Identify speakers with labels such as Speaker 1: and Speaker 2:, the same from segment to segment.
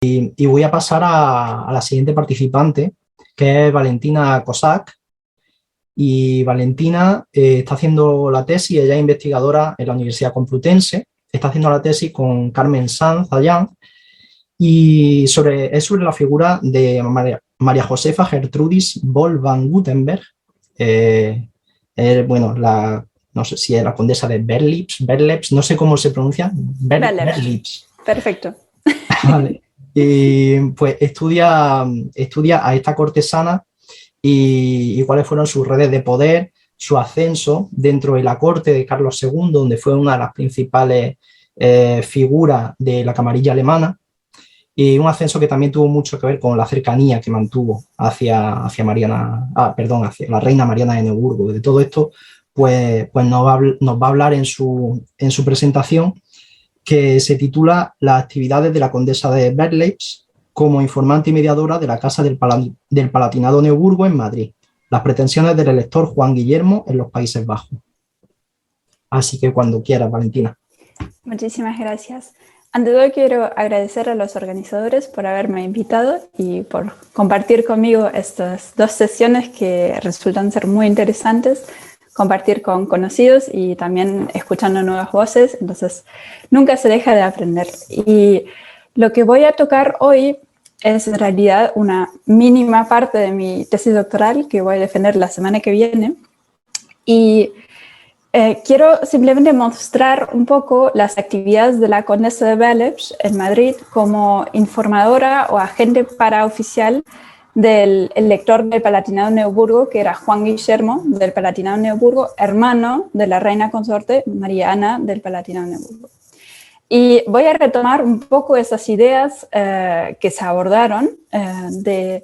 Speaker 1: Y voy a pasar a la siguiente participante, que es Valentina Cossack. Y Valentina está haciendo la tesis, ella es investigadora en la Universidad Complutense, está haciendo la tesis con Carmen Sanz Ayán y es sobre la figura de María Josefa Gertrudis Boll van Gutenberg, bueno, no sé si es la condesa de Berlips, no sé cómo se pronuncia, Berlips.
Speaker 2: Perfecto.
Speaker 1: Vale. Y pues estudia a esta cortesana y cuáles fueron sus redes de poder, su ascenso dentro de la corte de Carlos II, donde fue una de las principales figuras de la camarilla alemana, y un ascenso que también tuvo mucho que ver con la cercanía que mantuvo hacia la reina Mariana de Neuburgo. De todo esto, pues nos va a hablar en su presentación, que se titula Las actividades de la condesa de Berlips como informante y mediadora de la Casa del Palatinado-Neuburgo en Madrid, las pretensiones del elector Juan Guillermo en los Países Bajos. Así que cuando quieras, Valentina.
Speaker 2: Muchísimas gracias. Ante todo quiero agradecer a los organizadores por haberme invitado y por compartir conmigo estas dos sesiones que resultan ser muy interesantes, compartir con conocidos y también escuchando nuevas voces, entonces nunca se deja de aprender. Y lo que voy a tocar hoy es en realidad una mínima parte de mi tesis doctoral que voy a defender la semana que viene. Y quiero simplemente mostrar un poco las actividades de la condesa de Berlips en Madrid como informadora o agente paraoficial del elector del Palatinado-Neuburgo, que era Juan Guillermo del Palatinado-Neuburgo, hermano de la reina consorte María Ana del Palatinado-Neuburgo. Y voy a retomar un poco esas ideas que se abordaron de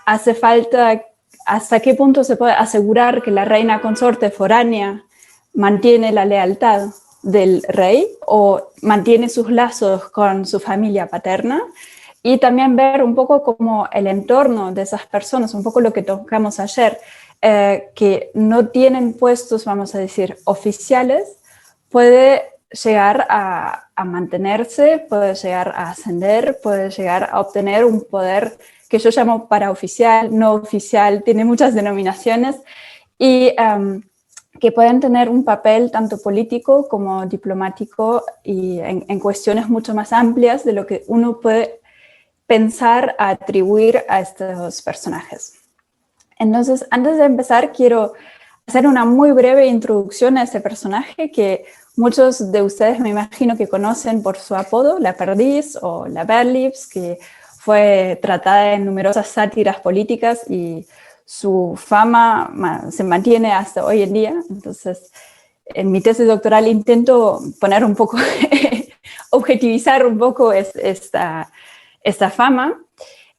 Speaker 2: hace falta, hasta qué punto se puede asegurar que la reina consorte foránea mantiene la lealtad del rey o mantiene sus lazos con su familia paterna, y también ver un poco como el entorno de esas personas, un poco lo que tocamos ayer, que no tienen puestos, vamos a decir, oficiales, puede llegar a mantenerse, puede llegar a ascender, puede llegar a obtener un poder que yo llamo paraoficial, no oficial, tiene muchas denominaciones, y que pueden tener un papel tanto político como diplomático y en cuestiones mucho más amplias de lo que uno puede pensar a atribuir a estos personajes. Entonces, antes de empezar, quiero hacer una muy breve introducción a este personaje que muchos de ustedes me imagino que conocen por su apodo, la Perdiz o la Berlips, que fue tratada en numerosas sátiras políticas y su fama se mantiene hasta hoy en día. Entonces, en mi tesis doctoral intento poner un poco, objetivizar un poco esta fama.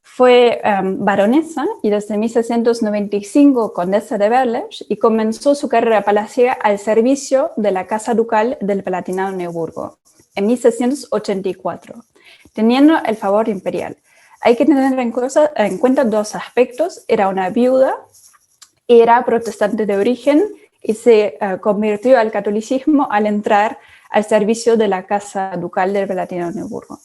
Speaker 2: Fue baronesa y desde 1695 condesa de Berlips, y comenzó su carrera palaciega al servicio de la Casa Ducal del Palatinado-Neuburgo en 1684, teniendo el favor imperial. Hay que tener en cuenta dos aspectos: era una viuda, era protestante de origen y se convirtió al catolicismo al entrar al servicio de la Casa Ducal del Palatinado-Neuburgo.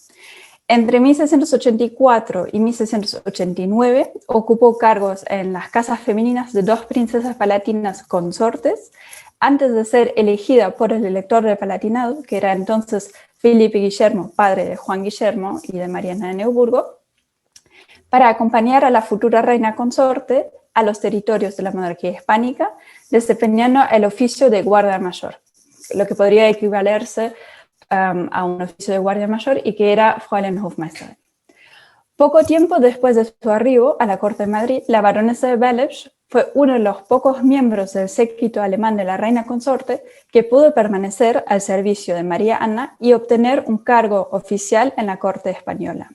Speaker 2: Entre 1684 y 1689 ocupó cargos en las casas femeninas de dos princesas palatinas consortes, antes de ser elegida por el elector del Palatinado, que era entonces Felipe Guillermo, padre de Juan Guillermo y de Mariana de Neuburgo, para acompañar a la futura reina consorte a los territorios de la monarquía hispánica, desempeñando el oficio de guardia mayor, lo que podría equivalerse a un oficio de guardia mayor, y que era Fräulein Hofmeister. Poco tiempo después de su arribo a la corte de Madrid, la baronesa de Berlips fue uno de los pocos miembros del séquito alemán de la reina consorte que pudo permanecer al servicio de María Ana y obtener un cargo oficial en la corte española.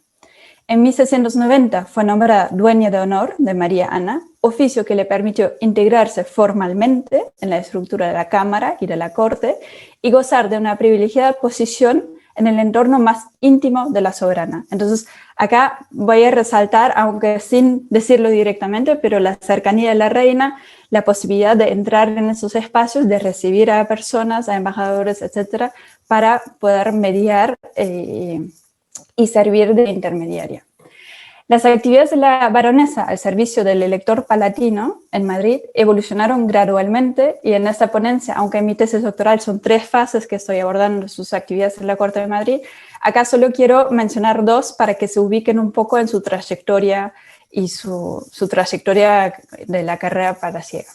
Speaker 2: En 1690 fue nombrada dueña de honor de María Ana, oficio que le permitió integrarse formalmente en la estructura de la Cámara y de la Corte y gozar de una privilegiada posición en el entorno más íntimo de la soberana. Entonces, acá voy a resaltar, aunque sin decirlo directamente, pero la cercanía de la reina, la posibilidad de entrar en esos espacios, de recibir a personas, a embajadores, etcétera, para poder mediar y servir de intermediaria. Las actividades de la baronesa al servicio del elector palatino en Madrid evolucionaron gradualmente y en esta ponencia, aunque en mi tesis doctoral son 3 fases que estoy abordando sus actividades en la Corte de Madrid, acá solo quiero mencionar 2 para que se ubiquen un poco en su trayectoria y su trayectoria de la carrera palaciega.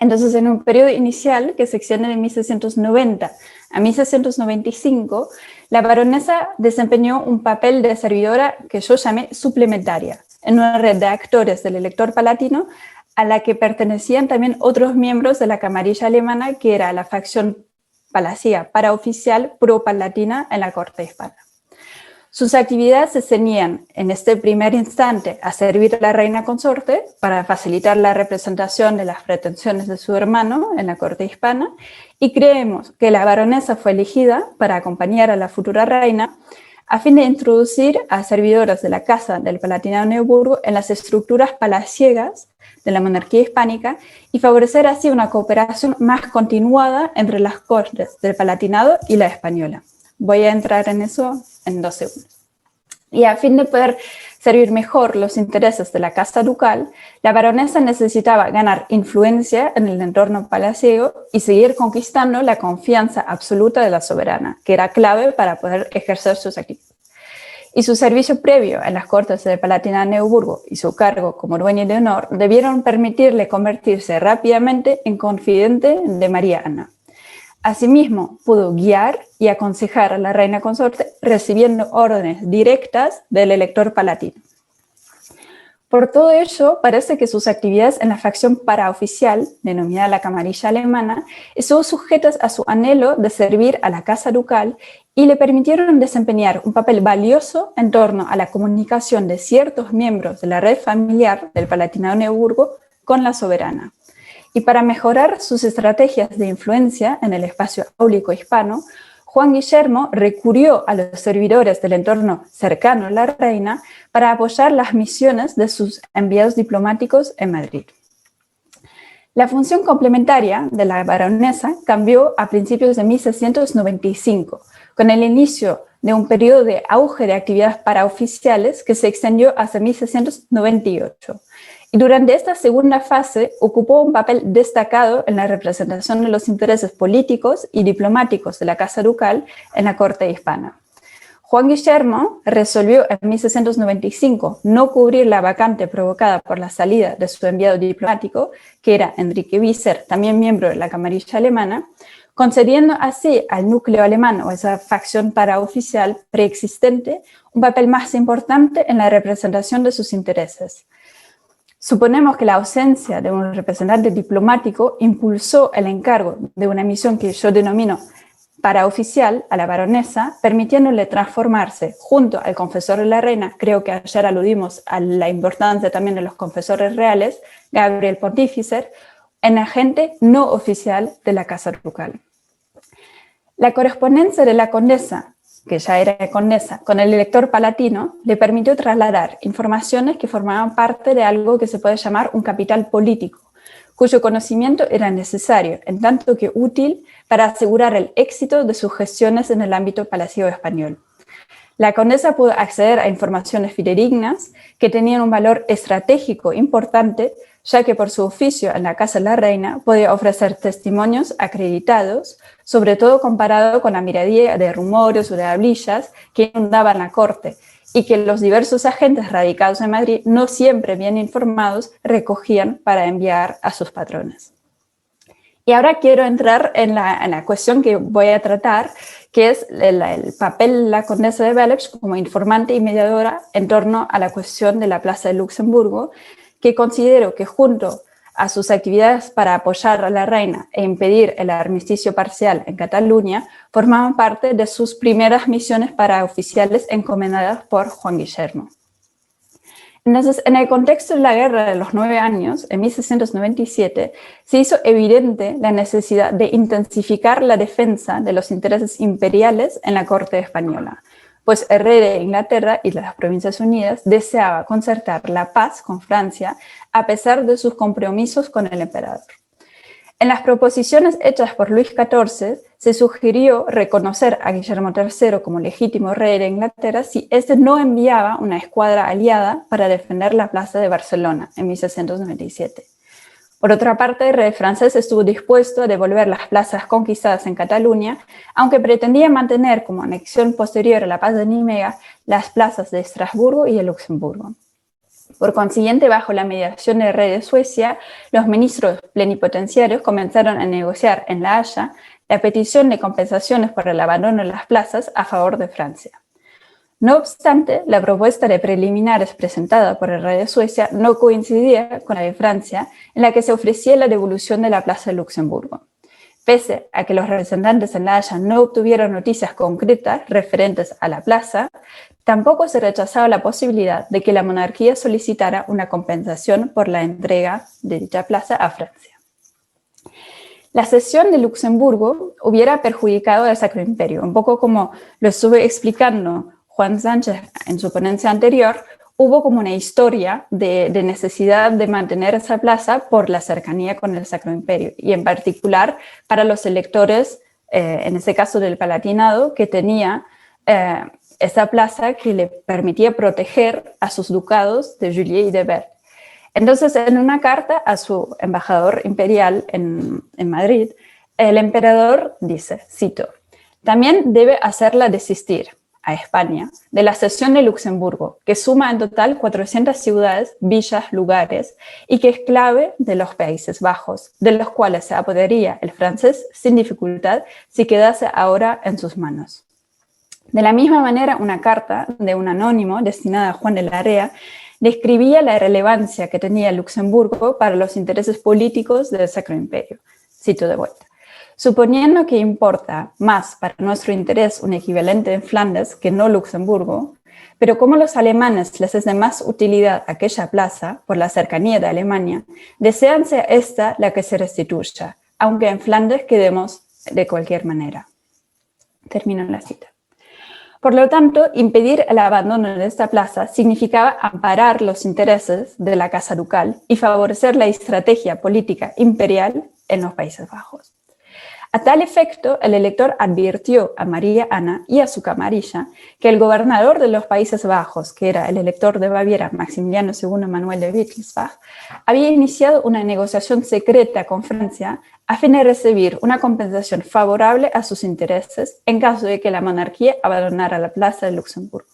Speaker 2: Entonces, en un periodo inicial que se extiende de 1690 a 1695, la baronesa desempeñó un papel de servidora que yo llamé suplementaria en una red de actores del elector palatino a la que pertenecían también otros miembros de la camarilla alemana, que era la facción palaciega paraoficial pro-palatina en la corte hispana. Sus actividades se ceñían en este primer instante a servir a la reina consorte para facilitar la representación de las pretensiones de su hermano en la corte hispana, y creemos que la baronesa fue elegida para acompañar a la futura reina a fin de introducir a servidores de la Casa del Palatinado-Neuburgo en las estructuras palaciegas de la monarquía hispánica y favorecer así una cooperación más continuada entre las cortes del Palatinado y la española. Voy a entrar en eso en 2 segundos. Y a fin de poder servir mejor los intereses de la casa ducal, la baronesa necesitaba ganar influencia en el entorno palaciego y seguir conquistando la confianza absoluta de la soberana, que era clave para poder ejercer sus actividades. Y su servicio previo en las cortes de Palatinado-Neuburgo y su cargo como dueña de honor debieron permitirle convertirse rápidamente en confidente de María Ana. Asimismo, pudo guiar y aconsejar a la reina consorte recibiendo órdenes directas del elector palatino. Por todo ello, parece que sus actividades en la facción paraoficial, denominada la camarilla alemana, estuvo sujetas a su anhelo de servir a la casa ducal y le permitieron desempeñar un papel valioso en torno a la comunicación de ciertos miembros de la red familiar del Palatinado-Neuburgo con la soberana. Y para mejorar sus estrategias de influencia en el espacio áulico hispano, Juan Guillermo recurrió a los servidores del entorno cercano a la reina para apoyar las misiones de sus enviados diplomáticos en Madrid. La función complementaria de la baronesa cambió a principios de 1695, con el inicio de un periodo de auge de actividades paraoficiales que se extendió hasta 1698. Y durante esta segunda fase ocupó un papel destacado en la representación de los intereses políticos y diplomáticos de la Casa Ducal en la corte hispana. Juan Guillermo resolvió en 1695 no cubrir la vacante provocada por la salida de su enviado diplomático, que era Enrique Visser, también miembro de la camarilla alemana, concediendo así al núcleo alemán o esa facción paraoficial preexistente un papel más importante en la representación de sus intereses. Suponemos que la ausencia de un representante diplomático impulsó el encargo de una misión que yo denomino paraoficial a la baronesa, permitiéndole transformarse junto al confesor de la reina. Creo que ayer aludimos a la importancia también de los confesores reales, Gabriel Pontífice, en agente no oficial de la Casa Ducal. La correspondencia de la condesa, que ya era condesa, con el elector palatino, le permitió trasladar informaciones que formaban parte de algo que se puede llamar un capital político, cuyo conocimiento era necesario, en tanto que útil, para asegurar el éxito de sus gestiones en el ámbito palaciego español. La condesa pudo acceder a informaciones fidedignas que tenían un valor estratégico importante, ya que por su oficio en la Casa de la Reina podía ofrecer testimonios acreditados, sobre todo comparado con la miradía de rumores o de hablillas que inundaban la corte, y que los diversos agentes radicados en Madrid, no siempre bien informados, recogían para enviar a sus patrones. Y ahora quiero entrar en la cuestión que voy a tratar, que es el papel de la condesa de Bellex como informante y mediadora en torno a la cuestión de la Plaza de Luxemburgo, que considero que junto a sus actividades para apoyar a la reina e impedir el armisticio parcial en Cataluña, formaban parte de sus primeras misiones paraoficiales encomendadas por Juan Guillermo. Entonces, en el contexto de la Guerra de los 9 años, en 1697, se hizo evidente la necesidad de intensificar la defensa de los intereses imperiales en la corte española, pues el rey de Inglaterra y las Provincias Unidas deseaba concertar la paz con Francia a pesar de sus compromisos con el emperador. En las proposiciones hechas por Luis XIV se sugirió reconocer a Guillermo III como legítimo rey de Inglaterra si éste no enviaba una escuadra aliada para defender la plaza de Barcelona en 1697. Por otra parte, el rey francés estuvo dispuesto a devolver las plazas conquistadas en Cataluña, aunque pretendía mantener como anexión posterior a la paz de Nimega las plazas de Estrasburgo y de Luxemburgo. Por consiguiente, bajo la mediación del rey de Suecia, los ministros plenipotenciarios comenzaron a negociar en La Haya la petición de compensaciones por el abandono de las plazas a favor de Francia. No obstante, la propuesta de preliminares presentada por el rey de Suecia no coincidía con la de Francia, en la que se ofrecía la devolución de la plaza de Luxemburgo. Pese a que los representantes en La Haya no obtuvieron noticias concretas referentes a la plaza, tampoco se rechazaba la posibilidad de que la monarquía solicitara una compensación por la entrega de dicha plaza a Francia. La cesión de Luxemburgo hubiera perjudicado al Sacro Imperio, un poco como lo estuve explicando Juan Sánchez en su ponencia anterior. Hubo como una historia de necesidad de mantener esa plaza por la cercanía con el Sacro Imperio, y en particular para los electores, en ese caso del Palatinado, que tenía esa plaza que le permitía proteger a sus ducados de Juliers y de Berg. Entonces, en una carta a su embajador imperial en Madrid, el emperador dice, cito, «También debe hacerla desistir a España de la cesión de Luxemburgo, que suma en total 400 ciudades, villas, lugares, y que es clave de los Países Bajos, de los cuales se apoderaría el francés sin dificultad si quedase ahora en sus manos». De la misma manera, una carta de un anónimo destinada a Juan de la Rea describía la relevancia que tenía Luxemburgo para los intereses políticos del Sacro Imperio. Cito de vuelta. «Suponiendo que importa más para nuestro interés un equivalente en Flandes que no Luxemburgo, pero como los alemanes les es de más utilidad aquella plaza por la cercanía de Alemania, desean sea esta la que se restituya, aunque en Flandes quedemos de cualquier manera». Termino la cita. Por lo tanto, impedir el abandono de esta plaza significaba amparar los intereses de la Casa Ducal y favorecer la estrategia política imperial en los Países Bajos. A tal efecto, el elector advirtió a María Ana y a su camarilla que el gobernador de los Países Bajos, que era el elector de Baviera, Maximiliano II Manuel de Wittelsbach, había iniciado una negociación secreta con Francia a fin de recibir una compensación favorable a sus intereses en caso de que la monarquía abandonara la plaza de Luxemburgo.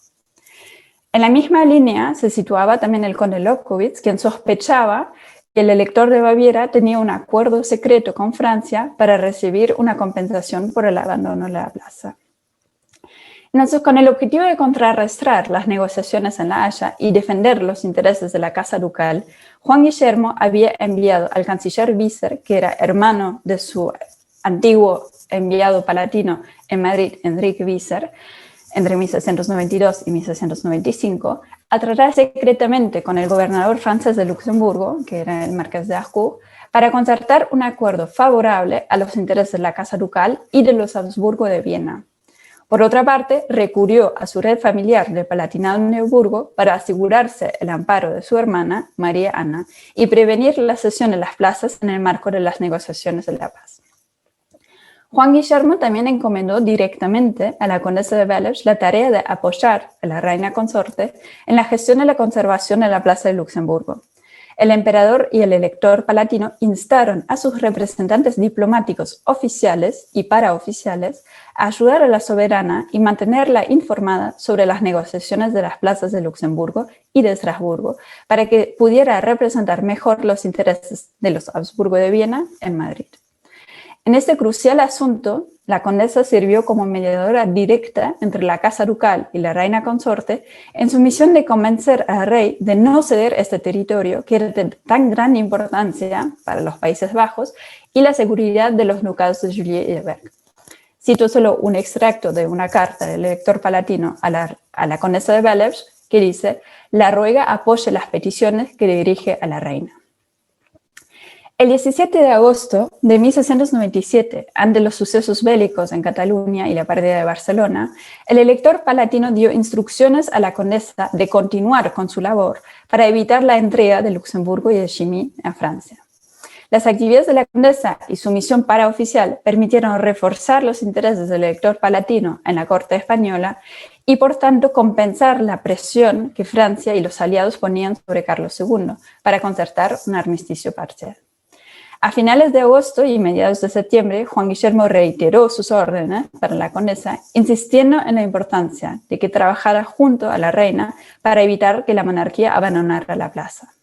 Speaker 2: En la misma línea se situaba también el conde Lobkowitz, quien sospechaba que el elector de Baviera tenía un acuerdo secreto con Francia para recibir una compensación por el abandono de la plaza. Entonces, con el objetivo de contrarrestar las negociaciones en La Haya y defender los intereses de la Casa Ducal, Juan Guillermo había enviado al canciller Visser, que era hermano de su antiguo enviado palatino en Madrid, Enrique Visser, entre 1692 y 1695, a tratar secretamente con el gobernador francés de Luxemburgo, que era el marqués de Harcourt, para concertar un acuerdo favorable a los intereses de la Casa Ducal y de los Habsburgo de Viena. Por otra parte, recurrió a su red familiar del Palatinado-Neuburgo para asegurarse el amparo de su hermana, María Ana, y prevenir la cesión de las plazas en el marco de las negociaciones de la paz. Juan Guillermo también encomendó directamente a la condesa de Belleche la tarea de apoyar a la reina consorte en la gestión de la conservación de la plaza de Luxemburgo. El emperador y el elector palatino instaron a sus representantes diplomáticos oficiales y paraoficiales a ayudar a la soberana y mantenerla informada sobre las negociaciones de las plazas de Luxemburgo y de Estrasburgo para que pudiera representar mejor los intereses de los Habsburgo de Viena en Madrid. En este crucial asunto, la condesa sirvió como mediadora directa entre la Casa Ducal y la reina consorte en su misión de convencer al rey de no ceder este territorio que era de tan gran importancia para los Países Bajos y la seguridad de los ducados de Juliers y de Berg. Cito solo un extracto de una carta del elector palatino a la condesa de Belleche que dice: «La ruega apoye las peticiones que dirige a la reina». El 17 de agosto de 1697, ante los sucesos bélicos en Cataluña y la pérdida de Barcelona, el elector palatino dio instrucciones a la condesa de continuar con su labor para evitar la entrega de Luxemburgo y de Chimay a Francia. Las actividades de la condesa y su misión paraoficial permitieron reforzar los intereses del elector palatino en la corte española y, por tanto, compensar la presión que Francia y los aliados ponían sobre Carlos II para concertar un armisticio parcial. A finales de agosto y mediados de septiembre, Juan Guillermo reiteró sus órdenes para la condesa, insistiendo en la importancia de que trabajara junto a la reina para evitar que la monarquía abandonara la plaza.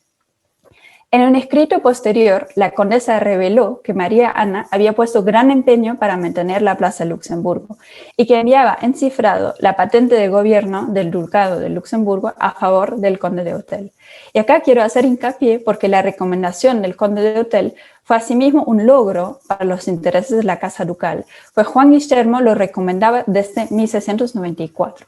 Speaker 2: En un escrito posterior, la condesa reveló que María Ana había puesto gran empeño para mantener la Plaza de Luxemburgo y que enviaba en cifrado la patente de gobierno del Ducado de Luxemburgo a favor del conde de Hotel. Y acá quiero hacer hincapié porque la recomendación del conde de Hotel fue asimismo un logro para los intereses de la Casa Ducal, pues Juan Guillermo lo recomendaba desde 1694.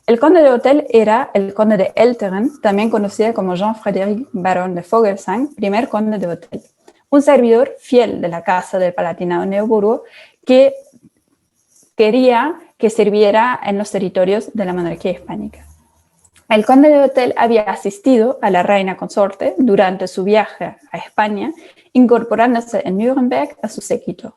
Speaker 2: El conde de Hotel era el conde de Elteren, también conocido como Jean-Frédéric Baron de Fogelsang, primer conde de Hotel, un servidor fiel de la Casa del Palatinado-Neuburgo que quería que sirviera en los territorios de la monarquía hispánica. El conde de Hotel había asistido a la reina consorte durante su viaje a España, incorporándose en Nuremberg a su séquito.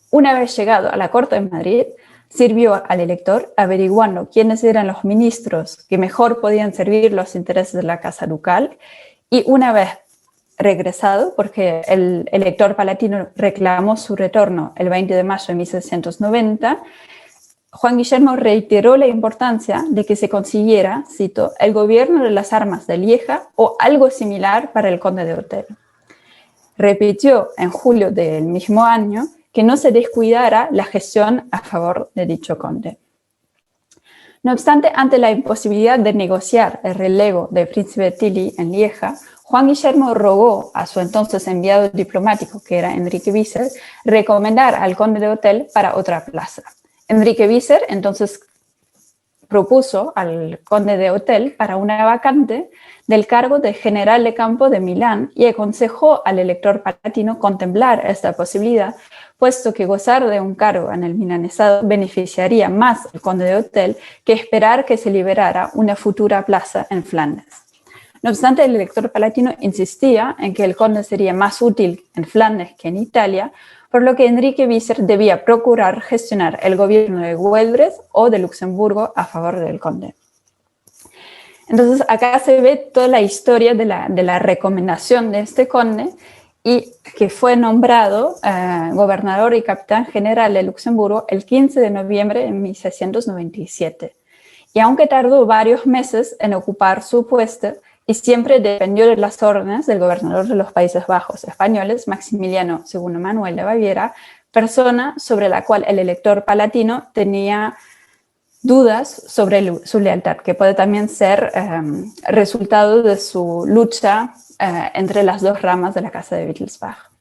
Speaker 2: Una vez llegado a la corte de Madrid, sirvió al elector averiguando quiénes eran los ministros que mejor podían servir los intereses de la Casa Ducal y una vez regresado, porque el elector palatino reclamó su retorno el 20 de mayo de 1690, Juan Guillermo reiteró la importancia de que se consiguiera, cito, el gobierno de las armas de Lieja o algo similar para el conde de Hotel. Repitió en julio del mismo año que no se descuidara la gestión a favor de dicho conde. No obstante, ante la imposibilidad de negociar el relevo del príncipe Tilly en Lieja, Juan Guillermo rogó a su entonces enviado diplomático, que era Enrique Visser, recomendar al conde de Hotel para otra plaza. Enrique Visser entonces propuso al conde de Hotel para una vacante del cargo de general de campo de Milán y aconsejó al elector palatino contemplar esta posibilidad, puesto que gozar de un cargo en el milanesado beneficiaría más al conde de Hotel que esperar que se liberara una futura plaza en Flandes. No obstante, el elector palatino insistía en que el conde sería más útil en Flandes que en Italia, por lo que Enrique Visser debía procurar gestionar el gobierno de Güeldres o de Luxemburgo a favor del conde. Entonces, acá se ve toda la historia de la recomendación de este conde y que fue nombrado gobernador y capitán general de Luxemburgo el 15 de noviembre de 1697. Y aunque tardó varios meses en ocupar su puesto y siempre dependió de las órdenes del gobernador de los Países Bajos españoles, Maximiliano II Manuel de Baviera, persona sobre la cual el elector palatino tenía dudas sobre su lealtad, que puede también ser resultado de su lucha entre las dos ramas de la Casa de Wittelsbach.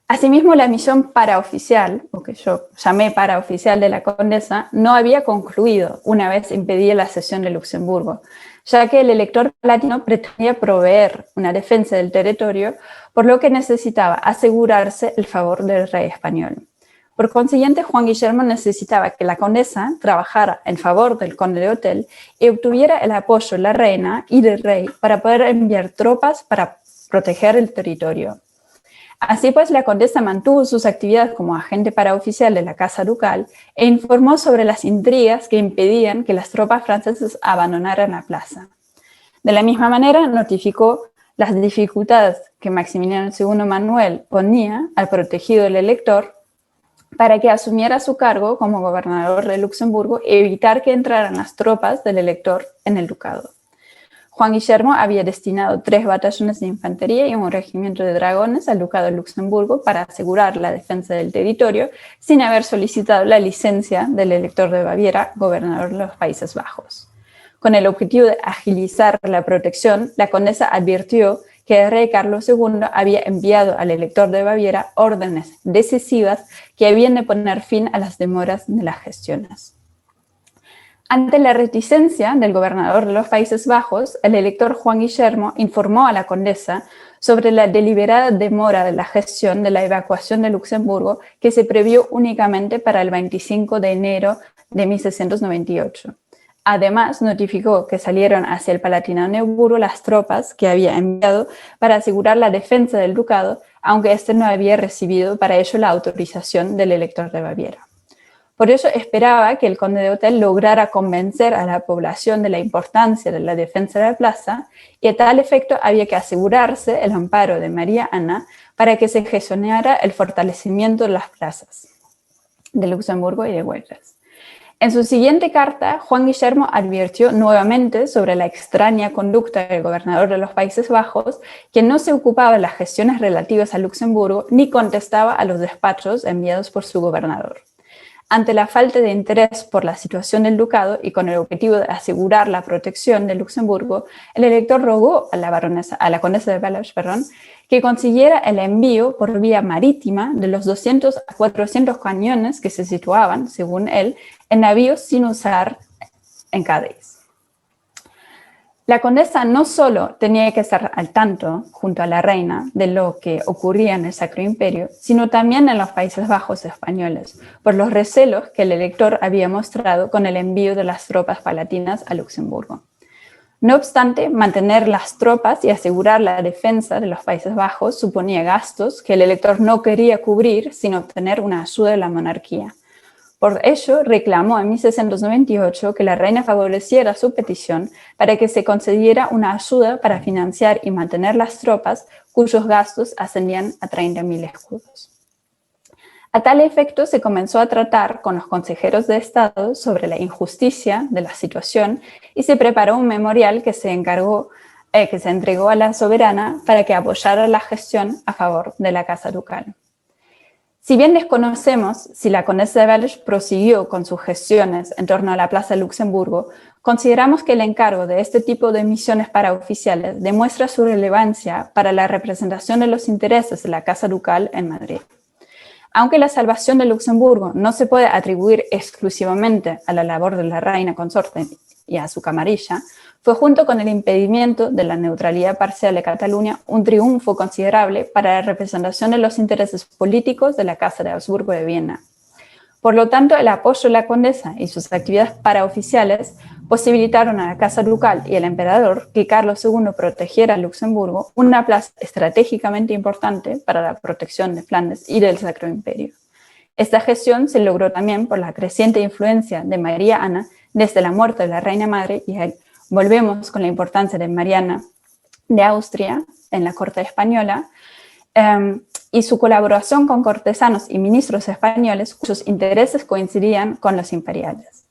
Speaker 2: Asimismo, la misión paraoficial, o que yo llamé paraoficial de la condesa, no había concluido una vez impedida la cesión de Luxemburgo, ya que el elector palatino pretendía proveer una defensa del territorio, por lo que necesitaba asegurarse el favor del rey español. Por consiguiente, Juan Guillermo necesitaba que la condesa trabajara en favor del conde de Hotel y obtuviera el apoyo de la reina y del rey para poder enviar tropas para proteger el territorio. Así pues, la condesa mantuvo sus actividades como agente paraoficial de la Casa Ducal e informó sobre las intrigas que impedían que las tropas francesas abandonaran la plaza. De la misma manera, notificó las dificultades que Maximiliano II Manuel ponía al protegido del elector para que asumiera su cargo como gobernador de Luxemburgo y evitar que entraran las tropas del elector en el ducado. Juan Guillermo había destinado 3 batallones de infantería y un regimiento de dragones al ducado de Luxemburgo para asegurar la defensa del territorio sin haber solicitado la licencia del elector de Baviera, gobernador de los Países Bajos. Con el objetivo de agilizar la protección, la condesa advirtió que el rey Carlos II había enviado al elector de Baviera órdenes decisivas que habían de poner fin a las demoras de las gestiones. Ante la reticencia del gobernador de los Países Bajos, el elector Juan Guillermo informó a la condesa sobre la deliberada demora de la gestión de la evacuación de Luxemburgo que se previó únicamente para el 25 de enero de 1698. Además, notificó que salieron hacia el Palatinado-Neuburgo las tropas que había enviado para asegurar la defensa del ducado, aunque éste no había recibido para ello la autorización del elector de Baviera. Por ello esperaba que el conde de Hotel lograra convencer a la población de la importancia de la defensa de la plaza, y a tal efecto había que asegurarse el amparo de María Ana para que se gestionara el fortalecimiento de las plazas de Luxemburgo y de Güeldres. En su siguiente carta, Juan Guillermo advirtió nuevamente sobre la extraña conducta del gobernador de los Países Bajos, que no se ocupaba de las gestiones relativas a Luxemburgo ni contestaba a los despachos enviados por su gobernador. Ante la falta de interés por la situación del ducado y con el objetivo de asegurar la protección de Luxemburgo, el elector rogó a la condesa de Bellage, que consiguiera el envío por vía marítima de los 200 a 400 cañones que se situaban, según él, en navíos sin usar en Cádiz. La condesa no solo tenía que estar al tanto, junto a la reina, de lo que ocurría en el Sacro Imperio, sino también en los Países Bajos españoles, por los recelos que el elector había mostrado con el envío de las tropas palatinas a Luxemburgo. No obstante, mantener las tropas y asegurar la defensa de los Países Bajos suponía gastos que el elector no quería cubrir sin obtener una ayuda de la monarquía. Por ello, reclamó en 1698 que la reina favoreciera su petición para que se concediera una ayuda para financiar y mantener las tropas cuyos gastos ascendían a 30.000 escudos. A tal efecto, se comenzó a tratar con los consejeros de Estado sobre la injusticia de la situación y se preparó un memorial que se entregó a la soberana para que apoyara la gestión a favor de la Casa Ducal. Si bien desconocemos si la condesa de Bellage prosiguió con sus gestiones en torno a la Plaza de Luxemburgo, consideramos que el encargo de este tipo de misiones paraoficiales demuestra su relevancia para la representación de los intereses de la Casa Ducal en Madrid. Aunque la salvación de Luxemburgo no se puede atribuir exclusivamente a la labor de la reina consorte y a su camarilla, fue junto con el impedimento de la neutralidad parcial de Cataluña un triunfo considerable para la representación de los intereses políticos de la Casa de Habsburgo de Viena. Por lo tanto, el apoyo de la condesa y sus actividades paraoficiales posibilitaron a la Casa Ducal y al emperador que Carlos II protegiera Luxemburgo, una plaza estratégicamente importante para la protección de Flandes y del Sacro Imperio. Esta gestión se logró también por la creciente influencia de María Ana desde la muerte de la reina madre, y ahí volvemos con la importancia de Mariana de Austria en la corte española, y su colaboración con cortesanos y ministros españoles cuyos intereses coincidían con los imperiales.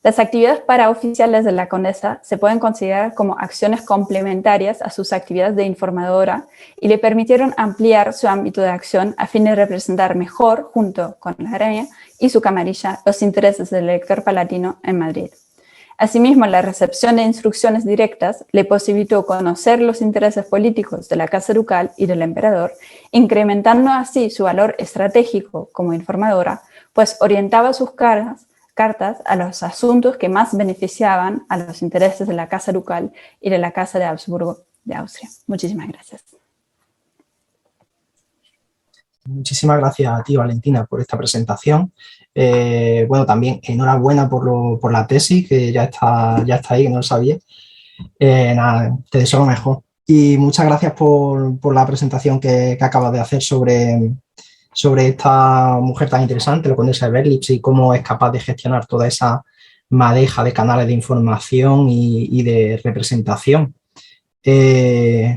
Speaker 2: Las actividades paraoficiales de la condesa se pueden considerar como acciones complementarias a sus actividades de informadora y le permitieron ampliar su ámbito de acción a fin de representar mejor, junto con la reina y su camarilla, los intereses del elector palatino en Madrid. Asimismo, la recepción de instrucciones directas le posibilitó conocer los intereses políticos de la Casa Ducal y del emperador, incrementando así su valor estratégico como informadora, pues orientaba sus cartas a los asuntos que más beneficiaban a los intereses de la Casa Ducal y de la Casa de Habsburgo de Austria. Muchísimas gracias.
Speaker 1: Muchísimas gracias a ti, Valentina, por esta presentación. Bueno, también enhorabuena por la tesis, que ya está ahí, que no lo sabía. Nada, te deseo lo mejor. Y muchas gracias por la presentación que acabas de hacer sobre esta mujer tan interesante, la condesa de Berlitz, y cómo es capaz de gestionar toda esa madeja de canales de información y de representación.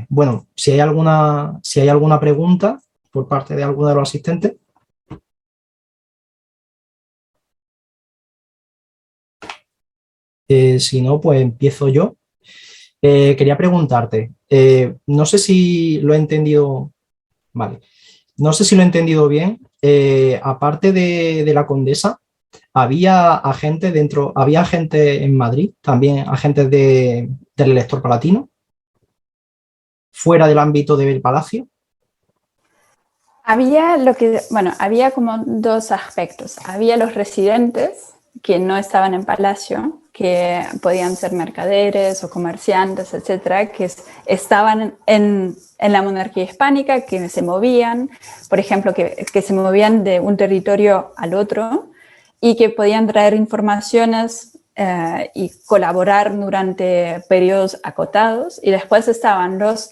Speaker 1: Bueno, si hay alguna pregunta por parte de alguno de los asistentes. Si no, pues empiezo yo. Quería preguntarte, no sé si lo he entendido, vale, no sé si lo he entendido bien, aparte de la condesa, ¿había gente en Madrid, también agentes del elector palatino, fuera del ámbito del palacio?
Speaker 2: Había como dos aspectos. Había los residentes que no estaban en palacio, que podían ser mercaderes o comerciantes, etcétera, que estaban en la monarquía hispánica, que se movían, por ejemplo, que se movían de un territorio al otro y que podían traer informaciones y colaborar durante periodos acotados, y después estaban los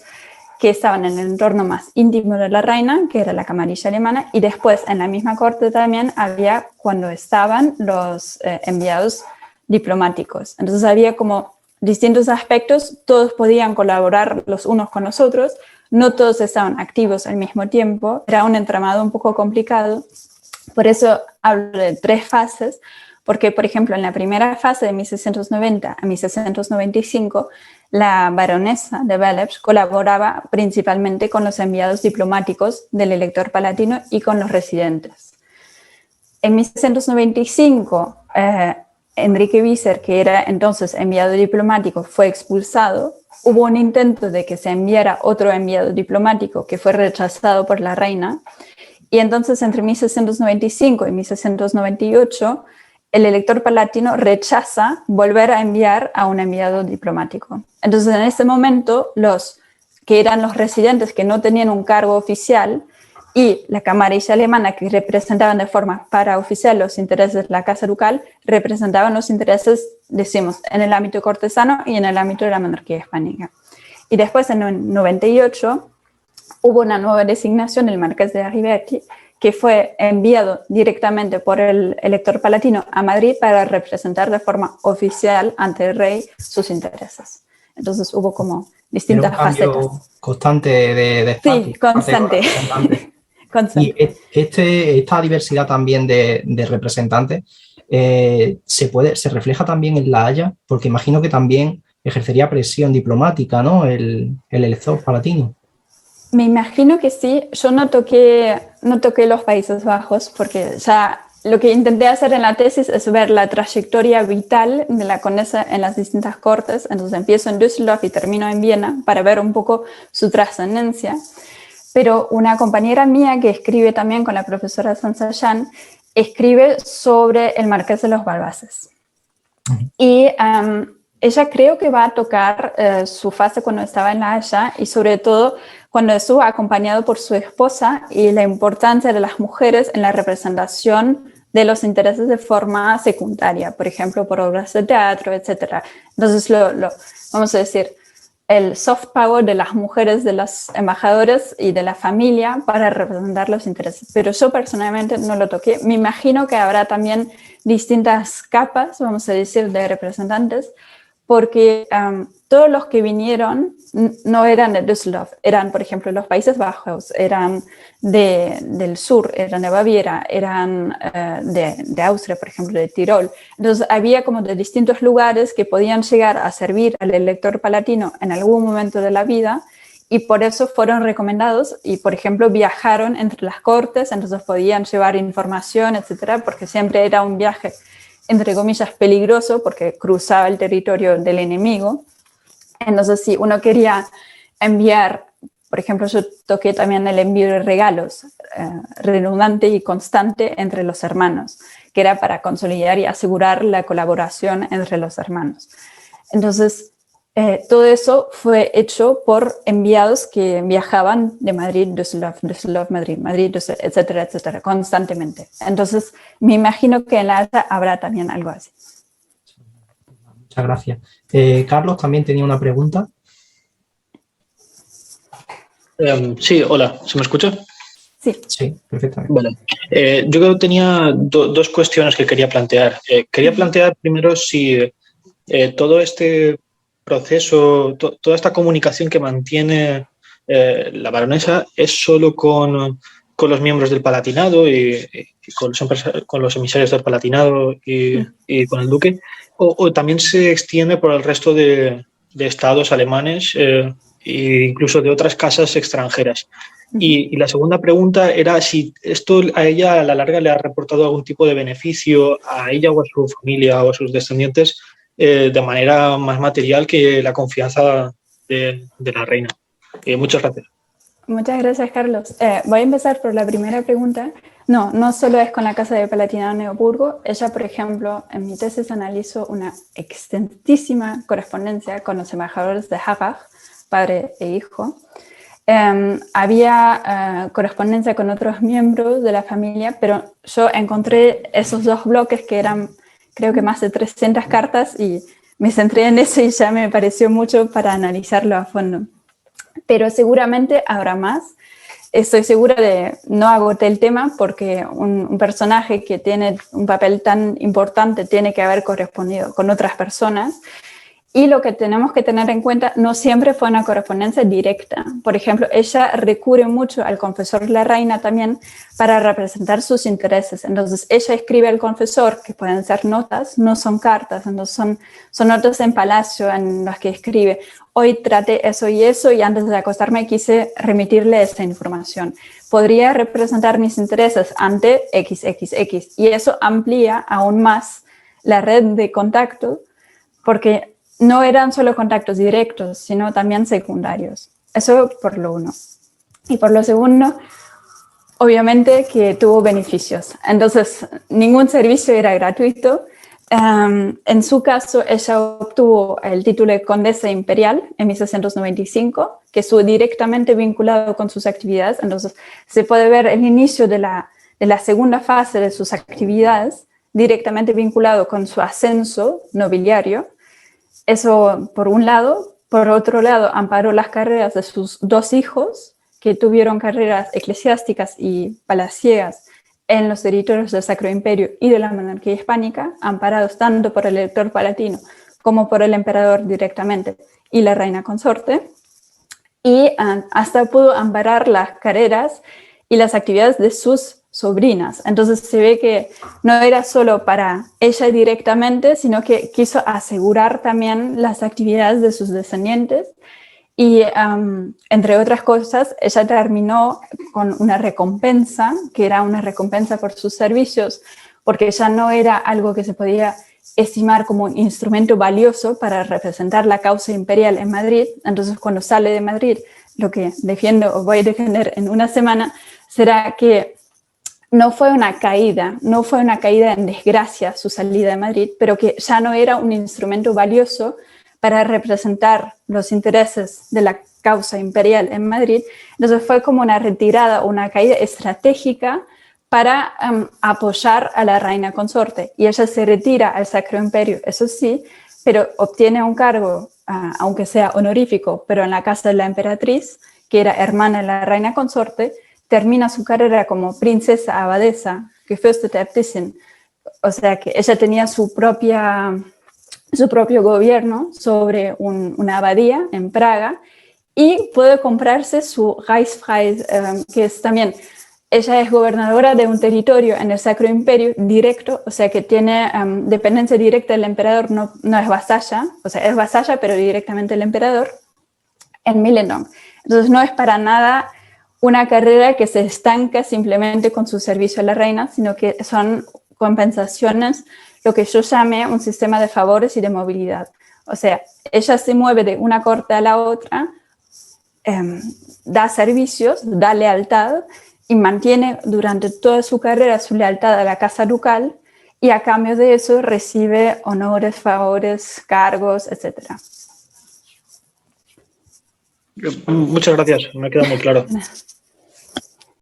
Speaker 2: que estaban en el entorno más íntimo de la reina, que era la camarilla alemana, y después en la misma corte también había cuando estaban los enviados diplomáticos. Entonces había como distintos aspectos, todos podían colaborar los unos con los otros, no todos estaban activos al mismo tiempo, era un entramado un poco complicado. Por eso hablo de 3 fases, porque, por ejemplo, en la primera fase de 1690 a 1695, la baronesa de Velebs colaboraba principalmente con los enviados diplomáticos del elector palatino y con los residentes. En 1695, Enrique Visser, que era entonces enviado diplomático, fue expulsado. Hubo un intento de que se enviara otro enviado diplomático que fue rechazado por la reina. Y entonces entre 1695 y 1698, el elector palatino rechaza volver a enviar a un enviado diplomático. Entonces en ese momento los que eran los residentes que no tenían un cargo oficial y la camarilla alemana que representaban de forma paraoficial los intereses de la casa ducal, representaban los intereses, decimos, en el ámbito cortesano y en el ámbito de la monarquía hispánica. Y después en el 98 hubo una nueva designación, el marqués de Arriberti, que fue enviado directamente por el elector palatino a Madrid para representar de forma oficial ante el rey sus intereses. Entonces hubo como distintas facetas.
Speaker 1: Un cambio constante de estatus.
Speaker 2: Sí, constante.
Speaker 1: Y esta diversidad también de representantes se refleja también en La Haya, porque imagino que también ejercería presión diplomática, ¿no? El elector palatino.
Speaker 2: Me imagino que sí. Yo no toqué los Países Bajos porque ya lo que intenté hacer en la tesis es ver la trayectoria vital de la condesa en las distintas cortes. Entonces empiezo en Düsseldorf y termino en Viena para ver un poco su trascendencia. Pero una compañera mía que escribe también con la profesora Sansayán escribe sobre el Marqués de los Balbases. Y ella creo que va a tocar su fase cuando estaba en La Haya y sobre todo cuando estuvo acompañado por su esposa y la importancia de las mujeres en la representación de los intereses de forma secundaria, por ejemplo, por obras de teatro, etc. Entonces, vamos a decir, el soft power de las mujeres, de los embajadores y de la familia para representar los intereses. Pero yo personalmente no lo toqué. Me imagino que habrá también distintas capas, vamos a decir, de representantes, porque todos los que vinieron no eran de Düsseldorf, eran, por ejemplo, los Países Bajos, eran del sur, eran de Baviera, eran de Austria, por ejemplo, de Tirol. Entonces había como de distintos lugares que podían llegar a servir al elector palatino en algún momento de la vida y por eso fueron recomendados y, por ejemplo, viajaron entre las cortes, entonces podían llevar información, etcétera, porque siempre era un viaje entre comillas, peligroso porque cruzaba el territorio del enemigo. Entonces, si uno quería enviar, por ejemplo, yo toqué también el envío de regalos redundante y constante entre los hermanos, que era para consolidar y asegurar la colaboración entre los hermanos. Entonces, todo eso fue hecho por enviados que viajaban de Madrid, Düsseldorf, Düsseldorf, Madrid, Madrid, Düsseldorf, etcétera, etcétera, constantemente. Entonces, me imagino que en La Haya habrá también algo así.
Speaker 1: Muchas gracias. Carlos también tenía una pregunta.
Speaker 3: Sí, hola, ¿se me escucha?
Speaker 1: Sí, perfectamente.
Speaker 3: Vale. Yo tenía dos cuestiones que quería plantear. Quería plantear primero si todo este proceso, toda esta comunicación que mantiene la baronesa es solo con los miembros del Palatinado y con los emisarios del Palatinado y con el duque, o también se extiende por el resto de estados alemanes e incluso de otras casas extranjeras. Y la segunda pregunta era si esto a ella a la larga le ha reportado algún tipo de beneficio a ella o a su familia o a sus descendientes de manera más material que la confianza de la reina. Muchas gracias.
Speaker 2: Muchas gracias, Carlos. Voy a empezar por la primera pregunta. No solo es con la Casa de Palatinado-Neoburgo. Ella, por ejemplo, en mi tesis analizo una extensísima correspondencia con los embajadores de Harrach, padre e hijo. Había correspondencia con otros miembros de la familia, pero yo encontré esos dos bloques que eran creo que más de 300 cartas y me centré en eso y ya me pareció mucho para analizarlo a fondo. Pero seguramente habrá más. Estoy segura de no agoté el tema porque un personaje que tiene un papel tan importante tiene que haber correspondido con otras personas. Y lo que tenemos que tener en cuenta, no siempre fue una correspondencia directa. Por ejemplo, ella recurre mucho al confesor de la reina también para representar sus intereses. Entonces, ella escribe al confesor, que pueden ser notas, no son cartas, entonces son notas en palacio en las que escribe, hoy traté eso y antes de acostarme quise remitirle esta información. Podría representar mis intereses ante XXX. Y eso amplía aún más la red de contacto, porque no eran solo contactos directos, sino también secundarios. Eso por lo uno. Y por lo segundo, obviamente que tuvo beneficios. Entonces, ningún servicio era gratuito. En su caso, ella obtuvo el título de condesa imperial en 1695, que estuvo directamente vinculado con sus actividades. Entonces, se puede ver el inicio de la segunda fase de sus actividades directamente vinculado con su ascenso nobiliario. Eso por un lado. Por otro lado, amparó las carreras de sus dos hijos, que tuvieron carreras eclesiásticas y palaciegas en los territorios del Sacro Imperio y de la monarquía hispánica, amparados tanto por el elector palatino como por el emperador directamente y la reina consorte. Y hasta pudo amparar las carreras y las actividades de sus sobrinas. Entonces se ve que no era solo para ella directamente, sino que quiso asegurar también las actividades de sus descendientes. Y entre otras cosas, ella terminó con una recompensa, que era una recompensa por sus servicios, porque ya no era algo que se podía estimar como un instrumento valioso para representar la causa imperial en Madrid. Entonces, cuando sale de Madrid, lo que defiendo o voy a defender en una semana será que no fue una caída en desgracia su salida de Madrid, pero que ya no era un instrumento valioso para representar los intereses de la causa imperial en Madrid. Entonces fue como una retirada, una caída estratégica para apoyar a la reina consorte. Y ella se retira al Sacro Imperio, eso sí, pero obtiene un cargo, aunque sea honorífico, pero en la casa de la emperatriz, que era hermana de la reina consorte, termina su carrera como princesa abadesa, Gefürstetäbtissin. O sea que ella tenía su propio gobierno sobre una abadía en Praga y puede comprarse su Reichsfrei, que es también, ella es gobernadora de un territorio en el Sacro Imperio directo, o sea que tiene dependencia directa del emperador, no es vasalla, o sea, es vasalla, pero directamente el emperador, en Millenong. Entonces no es para nada una carrera que se estanca simplemente con su servicio a la reina, sino que son compensaciones, lo que yo llamé un sistema de favores y de movilidad. O sea, ella se mueve de una corte a la otra, da servicios, da lealtad y mantiene durante toda su carrera su lealtad a la casa ducal y a cambio de eso recibe honores, favores, cargos, etc.
Speaker 3: Muchas gracias, me ha quedado muy claro.